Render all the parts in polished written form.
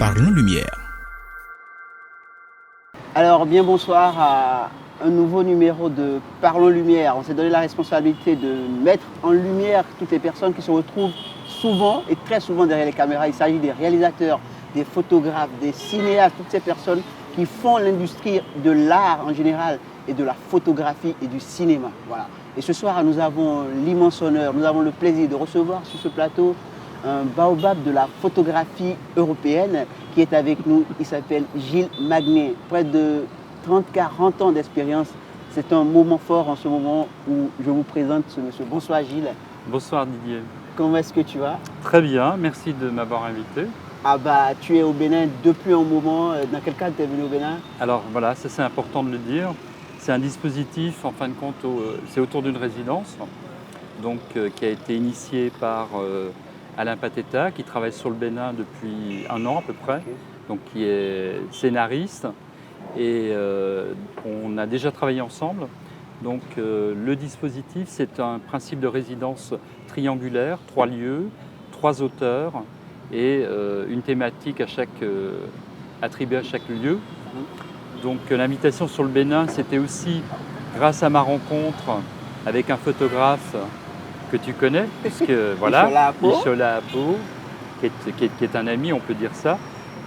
Parlons Lumière. Alors, bien bonsoir à un nouveau numéro de Parlons Lumière. On s'est donné la responsabilité de mettre en lumière toutes les personnes qui se retrouvent souvent et très souvent derrière les caméras. Il s'agit des réalisateurs, des photographes, des cinéastes, toutes ces personnes qui font l'industrie de l'art en général et de la photographie et du cinéma. Voilà. Et ce soir, nous avons l'immense honneur, nous avons le plaisir de recevoir sur ce plateau un baobab de la photographie européenne qui est avec nous. Il s'appelle Gilles Magnet. Près de 30-40 ans d'expérience. C'est un moment fort en ce moment où je vous présente ce monsieur. Bonsoir Gilles. Bonsoir Didier. Comment est-ce que tu vas? Très bien, merci de m'avoir invité. Ah bah tu es au Bénin depuis un moment. Dans quel cadre tu es venu au Bénin? Alors voilà, ça c'est important de le dire. C'est un dispositif, en fin de compte, c'est autour d'une résidence donc, qui a été initié par Alain Pateta, qui travaille sur le Bénin depuis un an à peu près, donc qui est scénariste. Et on a déjà travaillé ensemble. Donc le dispositif, c'est un principe de résidence triangulaire, 3 lieux, 3 auteurs et une thématique attribuée à chaque lieu. Donc l'invitation sur le Bénin, c'était aussi grâce à ma rencontre avec un photographe que tu connais, puisque voilà, Ishola Apo, qui est un ami, on peut dire ça.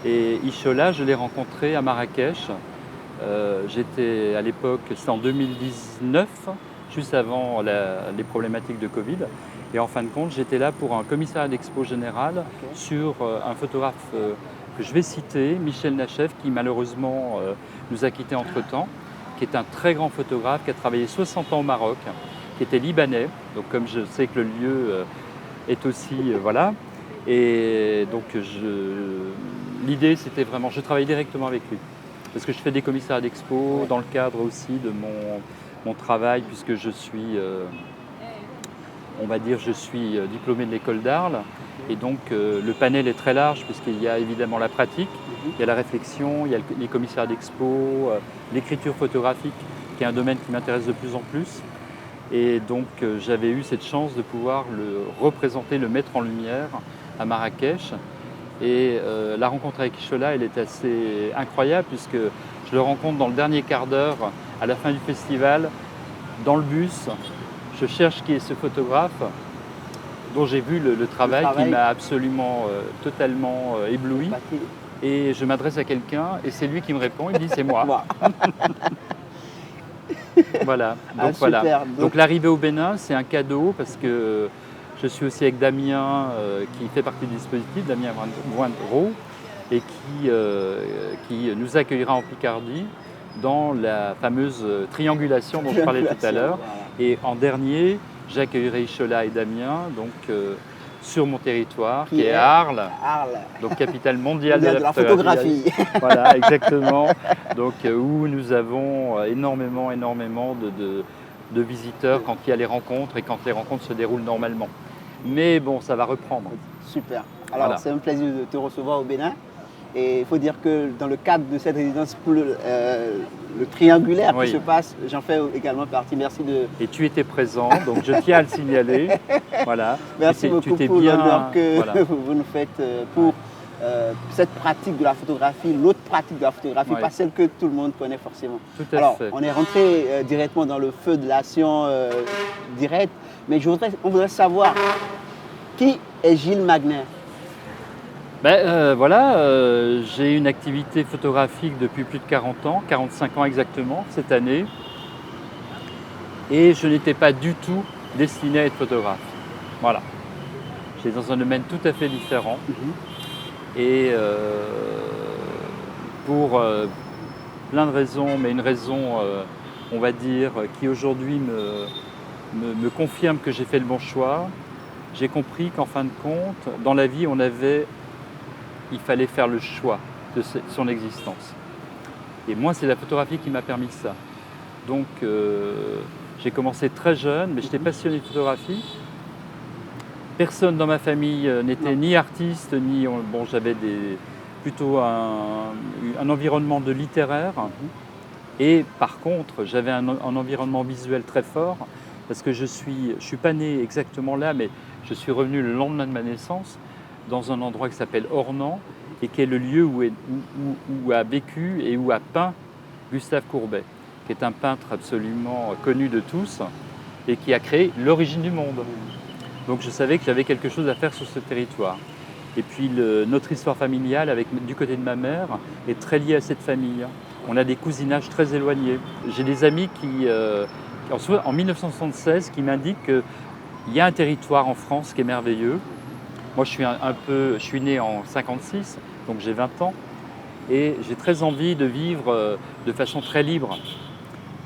Et Ishola, je l'ai rencontré à Marrakech. J'étais à l'époque, c'était en 2019, juste avant les problématiques de Covid. Et en fin de compte, j'étais là pour un commissariat d'expo général sur un photographe que je vais citer, Michel Nachef, qui malheureusement nous a quittés entre-temps, qui est un très grand photographe, qui a travaillé 60 ans au Maroc, qui était libanais. Donc comme je sais que le lieu est aussi, voilà. Et donc l'idée, c'était vraiment, je travaillais directement avec lui. Parce que je fais des commissariats d'expo dans le cadre aussi de mon travail, puisque je suis, on va dire, je suis diplômé de l'école d'Arles. Et donc le panel est très large, puisqu'il y a évidemment la pratique, il y a la réflexion, il y a les commissariats d'expo, l'écriture photographique, qui est un domaine qui m'intéresse de plus en plus. Et donc j'avais eu cette chance de pouvoir le représenter, le mettre en lumière à Marrakech. Et la rencontre avec Ishola, elle est assez incroyable puisque je le rencontre dans le dernier quart d'heure, à la fin du festival, dans le bus. Je cherche qui est ce photographe dont j'ai vu le travail qui m'a absolument, totalement ébloui. Et je m'adresse à quelqu'un et c'est lui qui me répond, il me dit c'est moi. Voilà. Donc, voilà. Donc l'arrivée au Bénin, c'est un cadeau parce que je suis aussi avec Damien qui fait partie du dispositif, Damien Voindreau, et qui nous accueillera en Picardie dans la fameuse triangulation dont je parlais tout à l'heure. Et en dernier, j'accueillerai Ishola et Damien donc, sur mon territoire, qui est Arles, donc capitale mondiale de la photographie. Voilà, exactement. Donc, où nous avons énormément de visiteurs quand il y a les rencontres et quand les rencontres se déroulent normalement. Mais bon, ça va reprendre. Super. Alors, voilà. C'est un plaisir de te recevoir au Bénin. Et il faut dire que dans le cadre de cette résidence pour le triangulaire qui se passe, j'en fais également partie. Merci de... Et tu étais présent, donc je tiens à le signaler. Voilà. Merci beaucoup pour l'honneur que vous nous faites pour cette pratique de la photographie, l'autre pratique de la photographie, pas celle que tout le monde connaît forcément. Tout à fait. On est rentré directement dans le feu de l'action directe, mais on voudrait savoir qui est Gilles Magnet. J'ai une activité photographique depuis plus de 40 ans, 45 ans exactement cette année. Et je n'étais pas du tout destiné à être photographe. Voilà. J'étais dans un domaine tout à fait différent. Et pour plein de raisons, mais une raison, on va dire, qui aujourd'hui me confirme que j'ai fait le bon choix, j'ai compris qu'en fin de compte, dans la vie, il fallait faire le choix de son existence. Et moi, c'est la photographie qui m'a permis ça. Donc, j'ai commencé très jeune, mais j'étais passionné de photographie. Personne dans ma famille n'était ni artiste, ni... Bon, j'avais plutôt un environnement de littéraire. Et par contre, j'avais un environnement visuel très fort, parce que je suis pas né exactement là, mais je suis revenu le lendemain de ma naissance, dans un endroit qui s'appelle Ornans, et qui est le lieu où a vécu et où a peint Gustave Courbet, qui est un peintre absolument connu de tous et qui a créé l'origine du monde. Donc je savais que j'avais quelque chose à faire sur ce territoire. Et puis notre histoire familiale, du côté de ma mère, est très liée à cette famille. On a des cousinages très éloignés. J'ai des amis en 1976 qui m'indiquent qu'il y a un territoire en France qui est merveilleux. Moi, je suis né en 56, donc j'ai 20 ans, et j'ai très envie de vivre de façon très libre.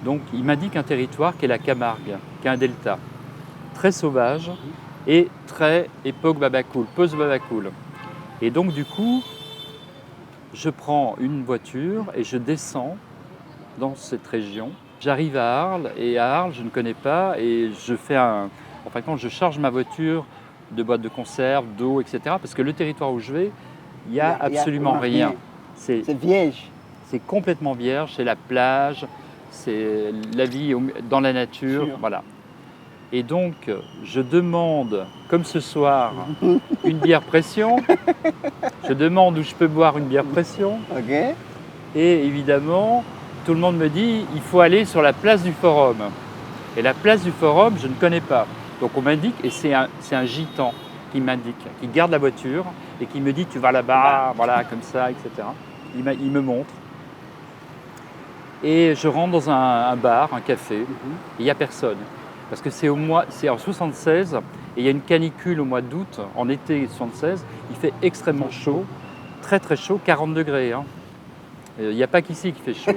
Donc, il m'indique un territoire qui est la Camargue, qui est un delta, très sauvage et très époque Babacool, post-Babacool. Et donc, du coup, je prends une voiture et je descends dans cette région. J'arrive à Arles, et à Arles, je ne connais pas, et en fin de compte, je charge ma voiture de boîtes de conserve, d'eau, etc. Parce que le territoire où je vais, il n'y a absolument rien. C'est vierge. C'est complètement vierge, c'est la plage, c'est la vie dans la nature, voilà. Et donc, je demande, comme ce soir, une bière pression. Je demande où je peux boire une bière pression. Okay. Et évidemment, tout le monde me dit, il faut aller sur la place du Forum. Et la place du Forum, je ne connais pas. Donc on m'indique, et c'est un gitan qui m'indique, qui garde la voiture et qui me dit, tu vas là-bas, voilà, comme ça, etc. Il me montre. Et je rentre dans un bar, un café, et il n'y a personne. Parce que c'est en 76, et il y a une canicule au mois d'août, en été 76, il fait extrêmement chaud, très très chaud, 40 degrés. Hein. Il n'y a pas qu'ici qui fait chaud.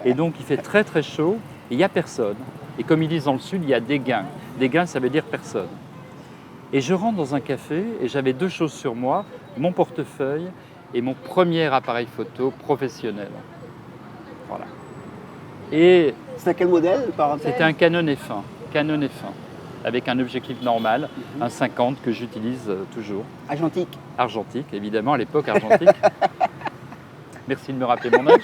Et donc il fait très très chaud, et il n'y a personne. Et comme ils disent dans le sud, il y a des gains. Des gains, ça veut dire personne. Et je rentre dans un café, et j'avais deux choses sur moi, mon portefeuille et mon premier appareil photo professionnel. Voilà. Et c'était quel modèle, parenthèse? C'était un Canon F1, avec un objectif normal, un 50 que j'utilise toujours. Argentique? Argentique, évidemment, à l'époque argentique. Merci de me rappeler mon âge.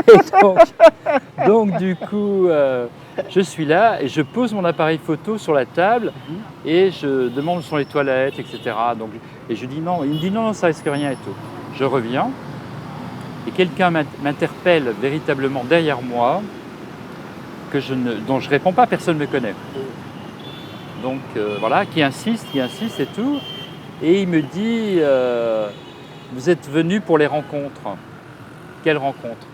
Et donc du coup, je suis là et je pose mon appareil photo sur la table et je demande où sont les toilettes, etc. Donc, et je dis non, il me dit non, ça risque rien et tout. Je reviens et quelqu'un m'interpelle véritablement derrière moi, dont je ne réponds pas, personne ne me connaît. Donc voilà, qui insiste et tout. Et il me dit, vous êtes venu pour les rencontres. Quelle rencontre?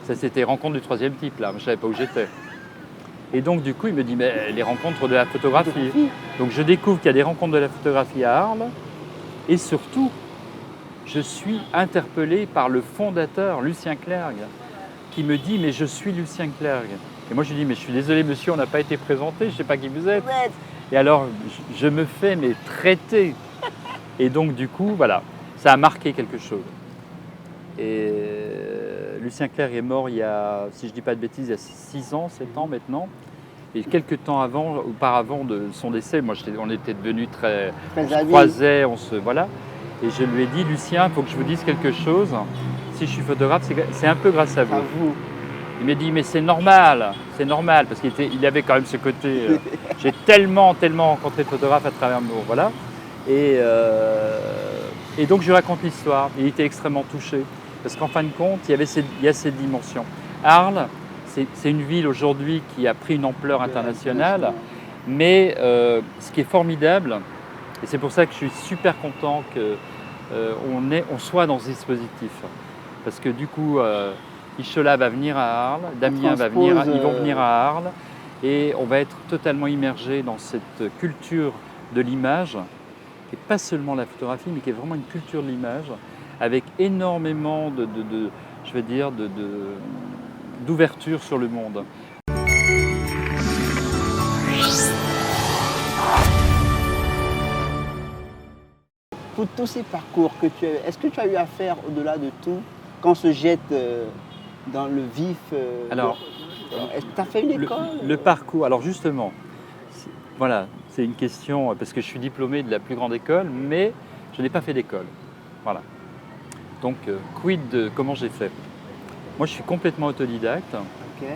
Ça, c'était rencontre du troisième type, là, je ne savais pas où j'étais. Et donc, du coup, il me dit, mais les rencontres de la photographie. Donc, je découvre qu'il y a des rencontres de la photographie à Arles. Et surtout, je suis interpellé par le fondateur, Lucien Clergue, qui me dit, mais je suis Lucien Clergue. Et moi, je lui dis, mais je suis désolé, monsieur, on n'a pas été présenté, je ne sais pas qui vous êtes. Et alors, je me fais traiter. Et donc, du coup, voilà, ça a marqué quelque chose. Et Lucien Clergue est mort il y a, si je ne dis pas de bêtises, il y a 6 ans, 7 ans maintenant. Et quelques temps auparavant de son décès, on était devenus très on se croisait, voilà. Et je lui ai dit, Lucien, il faut que je vous dise quelque chose. Si je suis photographe, c'est un peu grâce à vous. Il m'a dit, mais c'est normal, parce qu'il avait quand même ce côté. J'ai tellement rencontré de photographes à travers mon. Voilà. Et donc je lui raconte l'histoire. Il était extrêmement touché. Parce qu'en fin de compte, il y a cette dimension. Arles, c'est une ville aujourd'hui qui a pris une ampleur internationale. Mais ce qui est formidable, et c'est pour ça que je suis super content qu'on soit dans ce dispositif. Parce que du coup, Ichola va venir à Arles, Damien ils vont venir à Arles, et on va être totalement immergé dans cette culture de l'image, qui n'est pas seulement la photographie, mais qui est vraiment une culture de l'image, avec énormément d'ouverture sur le monde. Pour tous ces parcours que tu as, est-ce que tu as eu à faire au-delà de tout, quand on se jette dans le vif Alors, est-ce que tu as fait une école? Le parcours, alors justement, voilà, c'est une question, parce que je suis diplômé de la plus grande école, mais je n'ai pas fait d'école. Voilà. Donc, quid de comment j'ai fait? Moi, je suis complètement autodidacte,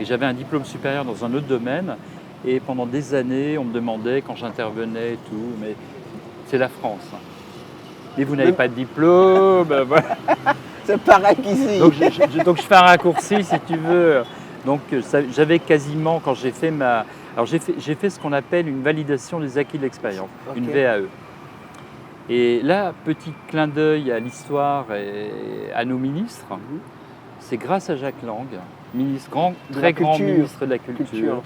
et j'avais un diplôme supérieur dans un autre domaine, et pendant des années, on me demandait, quand j'intervenais et tout, mais c'est la France. Mais vous n'avez pas de diplôme. Voilà. C'est pareil qu'ici. Donc je fais un raccourci si tu veux. Donc j'avais quasiment, quand j'ai fait ma... Alors j'ai fait ce qu'on appelle une validation des acquis de l'expérience, une VAE. Et là, petit clin d'œil à l'histoire et à nos ministres, c'est grâce à Jacques Lang, très grand ministre de la Culture.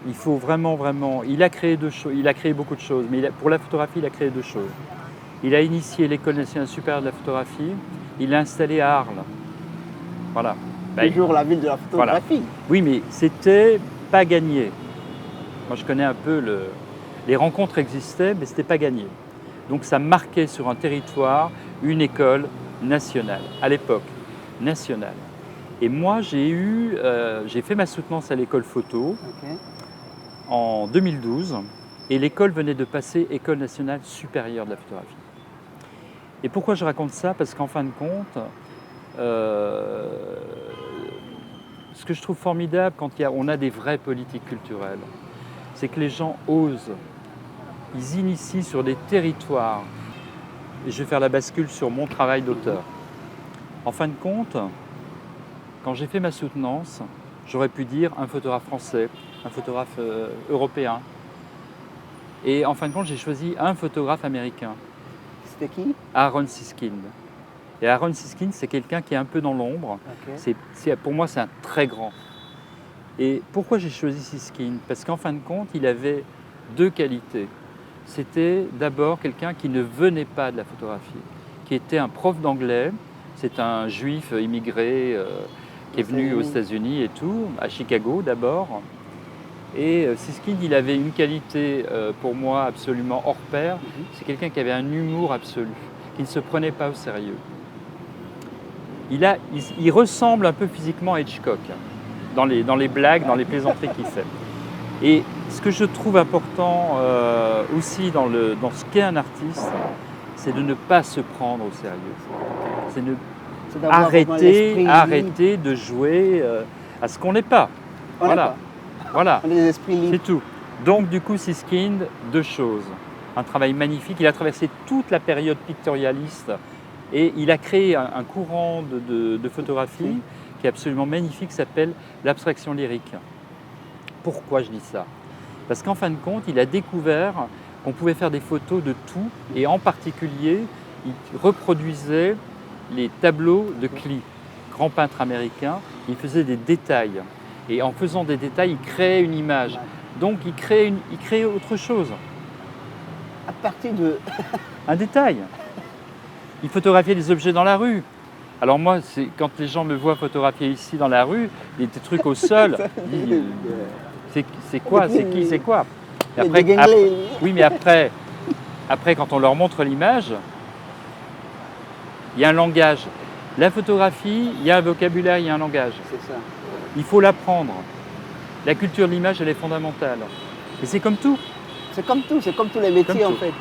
Il faut vraiment, il a créé beaucoup de choses, mais pour la photographie, il a créé 2 choses. Il a initié l'École nationale supérieure de la photographie, il l'a installée à Arles. Voilà. Toujours la ville de la photographie. Voilà. Oui, mais c'était pas gagné. Moi, je connais un peu les rencontres existaient, mais c'était pas gagné. Donc, ça marquait sur un territoire une école nationale, à l'époque, nationale. Et moi, j'ai fait ma soutenance à l'école photo en 2012, et l'école venait de passer École nationale supérieure de la photographie. Et pourquoi je raconte ça? Parce qu'en fin de compte, ce que je trouve formidable quand on a des vraies politiques culturelles, c'est que les gens osent, ils initient sur des territoires. Et je vais faire la bascule sur mon travail d'auteur. En fin de compte, quand j'ai fait ma soutenance, j'aurais pu dire un photographe français, un photographe européen. Et en fin de compte, j'ai choisi un photographe américain. C'était qui? Aaron Siskind. Et Aaron Siskind, c'est quelqu'un qui est un peu dans l'ombre. Pour moi, c'est un très grand. Et pourquoi j'ai choisi Siskind? Parce qu'en fin de compte, il avait 2 qualités. C'était d'abord quelqu'un qui ne venait pas de la photographie, qui était un prof d'anglais. C'est un juif immigré qui est venu aux États-Unis et tout, à Chicago d'abord. Et Siskind, il avait une qualité pour moi absolument hors pair. C'est quelqu'un qui avait un humour absolu, qui ne se prenait pas au sérieux. Il ressemble un peu physiquement à Hitchcock, dans les blagues, dans les plaisanteries qu'il fait. Et ce que je trouve important aussi dans ce qu'est un artiste, c'est de ne pas se prendre au sérieux. C'est arrêter de jouer à ce qu'on n'est pas. Voilà. C'est tout. Donc du coup, Siskind, 2 choses. Un travail magnifique. Il a traversé toute la période pictorialiste et il a créé un courant de photographie qui est absolument magnifique, qui s'appelle l'abstraction lyrique. Pourquoi je dis ça? Parce qu'en fin de compte, il a découvert qu'on pouvait faire des photos de tout, et en particulier, il reproduisait les tableaux de Klee, grand peintre américain. Il faisait des détails, et en faisant des détails, il créait une image. Donc il créait autre chose. À partir de... Un détail. Il photographiait des objets dans la rue. Alors moi, quand les gens me voient photographier ici dans la rue, des trucs au sol, c'est quoi? C'est qui? C'est quoi? Oui, mais après, quand on leur montre l'image, il y a un langage. La photographie, il y a un vocabulaire, il y a un langage. C'est ça. Il faut l'apprendre. La culture de l'image, elle est fondamentale. Et c'est comme tout. C'est comme tout, c'est comme tous les métiers en fait.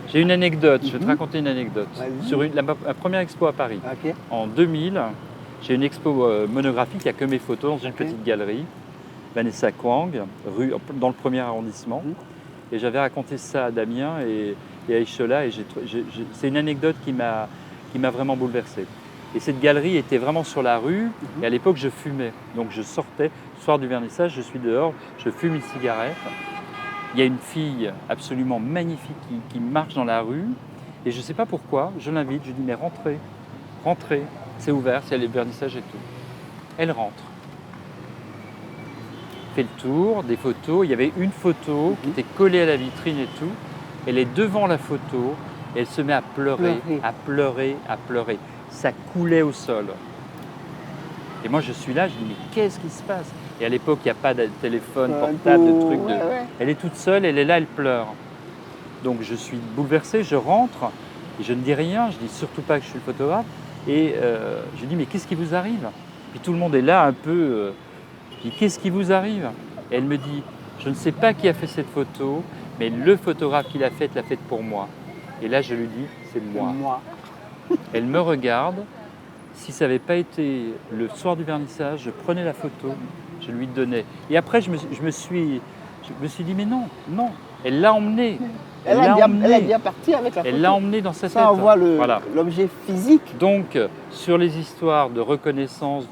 J'ai une anecdote, je vais te raconter une anecdote. Sur la première expo à Paris, en 2000, j'ai une expo monographique, il n'y a que mes photos dans une petite galerie, Vanessa Kwang, dans le 1er arrondissement. Et j'avais raconté ça à Damien et à Ishola, et c'est une anecdote qui m'a vraiment bouleversé. Et cette galerie était vraiment sur la rue, et à l'époque je fumais. Donc je sortais, le soir du vernissage, je suis dehors, je fume une cigarette. Il y a une fille absolument magnifique qui marche dans la rue, et je ne sais pas pourquoi, je l'invite, je lui dis mais rentrez, c'est ouvert, c'est le vernissage et tout. Elle rentre. Fait le tour, des photos, il y avait une photo qui était collée à la vitrine et tout. Elle est devant la photo, et elle se met à pleurer, à pleurer, à pleurer. Ça coulait au sol. Et moi je suis là, je dis mais qu'est-ce qui se passe? Et à l'époque, il n'y a pas de téléphone portable, de trucs. Elle est toute seule, elle est là, elle pleure. Donc je suis bouleversé, je rentre, et je ne dis rien, je dis surtout pas que je suis le photographe. Et je dis mais qu'est-ce qui vous arrive? Puis tout le monde est là un peu, je dis qu'est-ce qui vous arrive? Et elle me dit, je ne sais pas qui a fait cette photo, mais le photographe qui l'a faite pour moi. Et là je lui dis, c'est moi. Elle me regarde, Si ça n'avait pas été le soir du vernissage, je prenais la photo, je lui donnais. Et après, je me suis dit, mais non, non, elle l'a emmené. Elle est bien partie avec la photo. Elle l'a emmené dans sa tête. Ça, on voit Voilà. l'objet physique. Donc, sur les histoires de reconnaissance,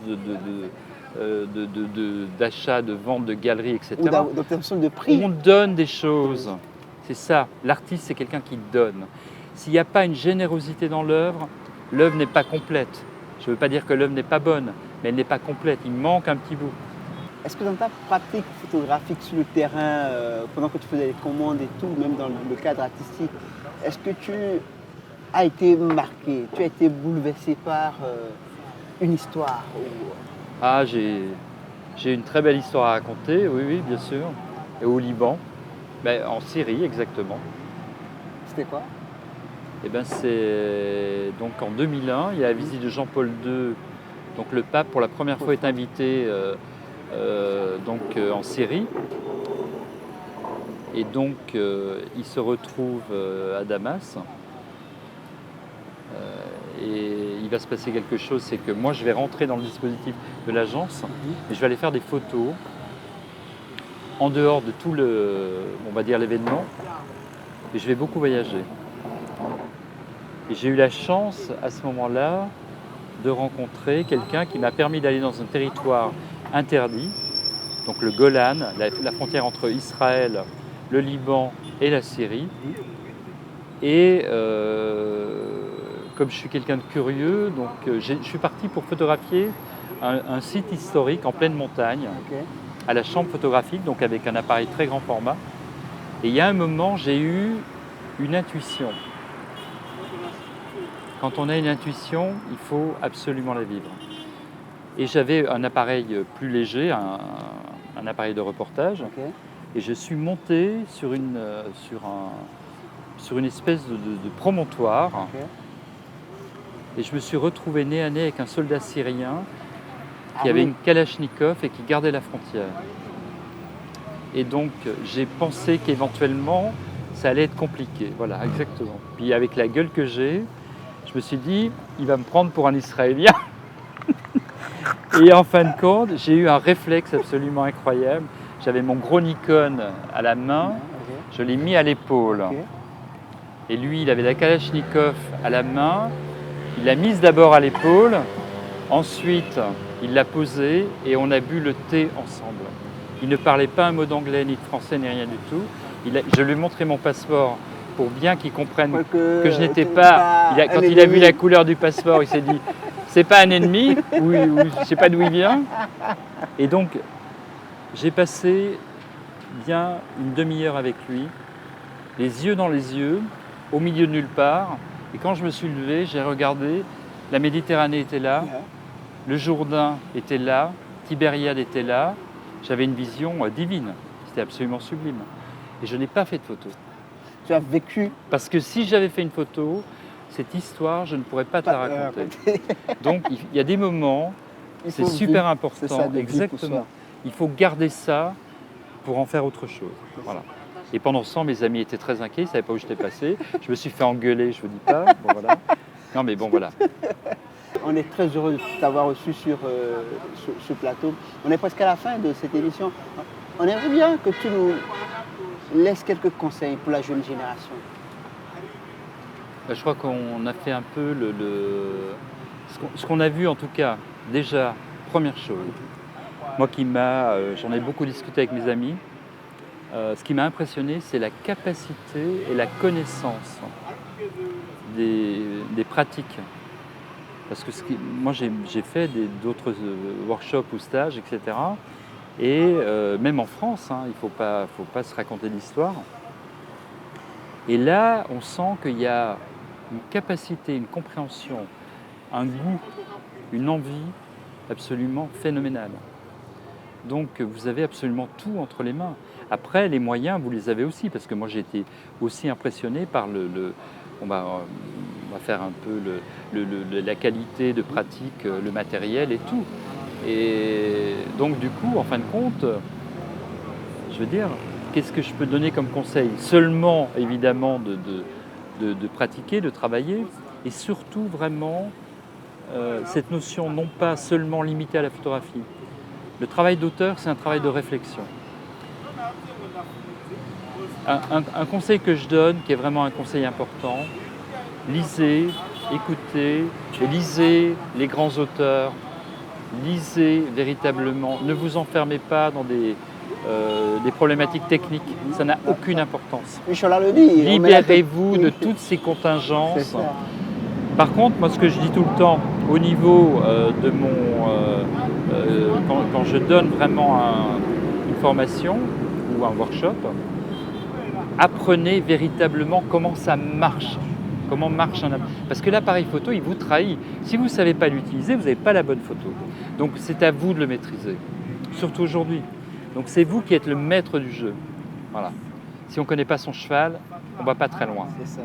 d'achat, de vente, de galeries, etc., Ou d'obtention de prix. on donne des choses. C'est ça. L'artiste, c'est quelqu'un qui donne. S'il n'y a pas une générosité dans l'œuvre n'est pas complète. Je ne veux pas dire que l'œuvre n'est pas bonne, mais elle n'est pas complète. Il manque un petit bout. Est-ce que dans ta pratique photographique sur le terrain, pendant que tu faisais les commandes et tout, même dans le cadre artistique, est-ce que tu as été marqué, tu as été bouleversé par une histoire Ah, j'ai une très belle histoire à raconter, oui, oui, bien sûr. Et au Liban, en Syrie exactement. C'était quoi? Eh ben, c'est donc en 2001, il y a la visite de Jean-Paul II. Donc le pape, pour la première fois, est invité en Syrie. Et donc, il se retrouve à Damas. Et il va se passer quelque chose, c'est que moi, je vais rentrer dans le dispositif de l'agence et je vais aller faire des photos en dehors de tout l'événement. Et je vais beaucoup voyager. Et j'ai eu la chance, à ce moment-là, de rencontrer quelqu'un qui m'a permis d'aller dans un territoire interdit, donc le Golan, la frontière entre Israël, le Liban et la Syrie. Et comme je suis quelqu'un de curieux, donc je suis parti pour photographier un site historique en pleine montagne, à la chambre photographique, donc avec un appareil très grand format. Et il y a un moment, j'ai eu une intuition. Quand on a une intuition, il faut absolument la vivre. Et j'avais un appareil plus léger, un appareil de reportage, et je suis monté sur une espèce de promontoire, et je me suis retrouvé nez à nez avec un soldat syrien qui avait une Kalachnikov et qui gardait la frontière. Et donc j'ai pensé qu'éventuellement ça allait être compliqué, voilà, exactement. Puis avec la gueule que j'ai, je me suis dit, il va me prendre pour un Israélien. Et en fin de compte, j'ai eu un réflexe absolument incroyable. J'avais mon gros Nikon à la main, je l'ai mis à l'épaule. Et lui, il avait la Kalachnikov à la main, il l'a mise d'abord à l'épaule, ensuite il l'a posée et on a bu le thé ensemble. Il ne parlait pas un mot d'anglais, ni de français, ni rien du tout. Je lui ai montré mon passeport pour bien qu'il comprenne que je n'étais pas... Quand il a vu la couleur du passeport, il s'est dit, c'est pas un ennemi, ou je ne sais pas d'où il vient. Et donc, j'ai passé bien une demi-heure avec lui, les yeux dans les yeux, au milieu de nulle part. Et quand je me suis levé, j'ai regardé, la Méditerranée était là, le Jourdain était là, Tibériade était là. J'avais une vision divine, c'était absolument sublime. Et je n'ai pas fait de photo. Tu as vécu. Parce que si j'avais fait une photo, cette histoire, je ne pourrais pas te la raconter. Donc il y a des moments, c'est super important, ça, exactement. Il faut garder ça pour en faire autre chose. Voilà. Et pendant ce temps, mes amis étaient très inquiets, ils ne savaient pas où j'étais passé. Je me suis fait engueuler, je ne vous dis pas. Bon, voilà. Non mais bon, voilà. On est très heureux de t'avoir reçu sur ce plateau. On est presque à la fin de cette émission. On aimerait bien que tu nous laisses quelques conseils pour la jeune génération. Je crois qu'on a fait un peu ce qu'on a vu en tout cas. Déjà, première chose, moi j'en ai beaucoup discuté avec mes amis, ce qui m'a impressionné, c'est la capacité et la connaissance des pratiques. Parce que moi j'ai fait d'autres workshops ou stages, etc. Et même en France, il ne faut pas se raconter d'histoire. Et là, on sent qu'il y a une capacité, une compréhension, un goût, une envie absolument phénoménale. Donc vous avez absolument tout entre les mains. Après, les moyens, vous les avez aussi, parce que moi j'ai été aussi impressionné par on va faire un peu la qualité de pratique, le matériel et tout. Et donc du coup, en fin de compte, je veux dire, qu'est-ce que je peux donner comme conseil? Seulement, évidemment, de pratiquer, de travailler, et surtout vraiment cette notion non pas seulement limitée à la photographie. Le travail d'auteur, c'est un travail de réflexion. Un conseil que je donne, qui est vraiment un conseil important, lisez, écoutez, et lisez les grands auteurs, lisez véritablement, ne vous enfermez pas dans des problématiques techniques, ça n'a aucune importance. Michola le dit. Libérez-vous de toutes ces contingences. Par contre, moi ce que je dis tout le temps, au niveau de quand je donne vraiment une formation ou un workshop, apprenez véritablement comment ça marche. Comment marche un appareil. Parce que l'appareil photo, il vous trahit. Si vous ne savez pas l'utiliser, vous n'avez pas la bonne photo. Donc c'est à vous de le maîtriser, surtout aujourd'hui. Donc c'est vous qui êtes le maître du jeu. Voilà. Si on ne connaît pas son cheval, on ne va pas très loin. C'est ça.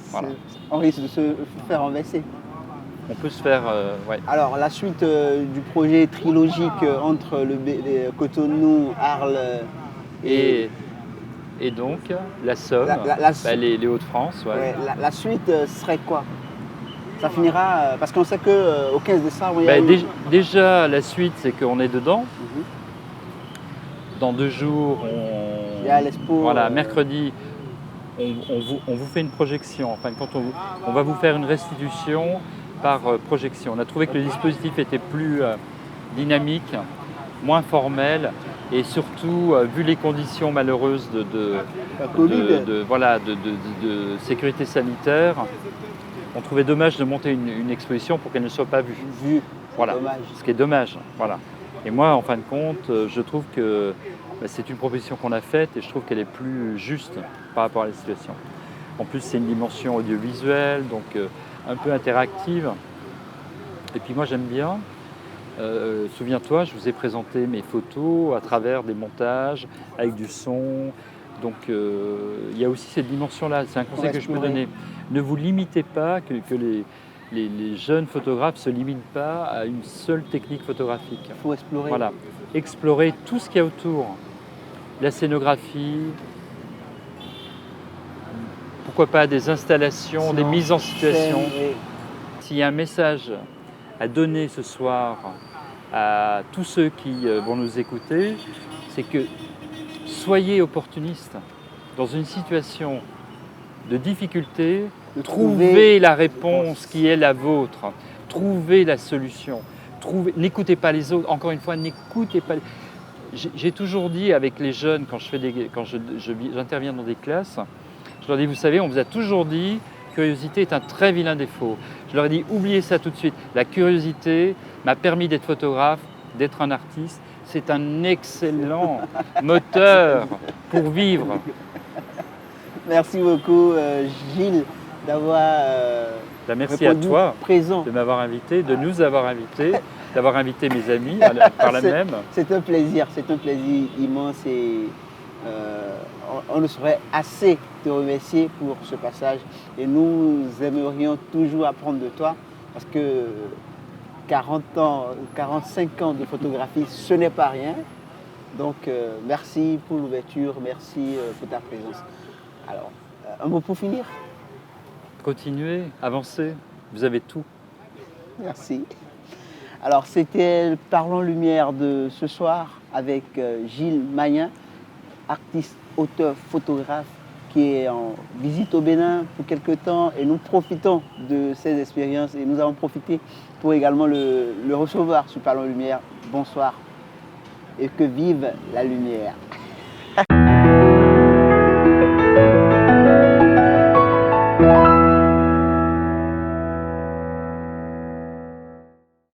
Voilà. On risque de se faire renverser. On peut se faire... ouais. Alors la suite du projet trilogique entre les Cotonou, Arles Et donc la Somme, les Hauts-de-France. Ouais. Ouais, la suite serait quoi? Ça finira, parce qu'on sait qu'au 15 décembre, il y a déjà la suite, c'est qu'on est dedans. Dans 2 jours, il y a l'Expo. Voilà, mercredi, on vous fait une projection. Enfin, quand on va vous faire une restitution par projection. On a trouvé que le dispositif était plus dynamique, moins formel et surtout, vu les conditions malheureuses de sécurité sanitaire, on trouvait dommage de monter une exposition pour qu'elle ne soit pas vue. Voilà, ce qui est dommage. Voilà. Et moi, en fin de compte, je trouve que c'est une proposition qu'on a faite et je trouve qu'elle est plus juste par rapport à la situation. En plus, c'est une dimension audiovisuelle, donc un peu interactive. Et puis moi, j'aime bien. Souviens-toi, je vous ai présenté mes photos à travers des montages avec du son. Donc il y a aussi cette dimension-là. C'est un conseil que je peux donner. Ne vous limitez pas, que les jeunes photographes ne se limitent pas à une seule technique photographique. Il faut explorer. Voilà. Explorer tout ce qu'il y a autour. La scénographie, pourquoi pas des installations, des mises en situation. S'il y a un message à donner ce soir à tous ceux qui vont nous écouter, c'est que soyez opportunistes. Dans une situation de difficulté, trouvez la réponse qui est la vôtre. Trouvez la solution. N'écoutez pas les autres. Encore une fois, n'écoutez pas. J'ai toujours dit avec les jeunes, quand j'interviens dans des classes, je leur dis, vous savez, on vous a toujours dit, curiosité est un très vilain défaut. Je leur ai dit, oubliez ça tout de suite. La curiosité m'a permis d'être photographe, d'être un artiste. C'est un excellent moteur pour vivre. Merci beaucoup, Gilles, d'avoir merci à toi présent. De m'avoir invité, de nous avoir invités, d'avoir invité mes amis par la même. C'est un plaisir immense et on ne saurait assez te remercier pour ce passage. Et nous aimerions toujours apprendre de toi parce que 40 ans, 45 ans de photographie, ce n'est pas rien. Donc merci pour l'ouverture, merci pour ta présence. Alors, un mot pour finir? Continuez, avancez, vous avez tout. Merci. Alors, c'était Parlons Lumière de ce soir avec Gilles Mayen, artiste, auteur, photographe qui est en visite au Bénin pour quelque temps et nous profitons de ces expériences et nous avons profité pour également le recevoir sur Parlons Lumière. Bonsoir et que vive la lumière.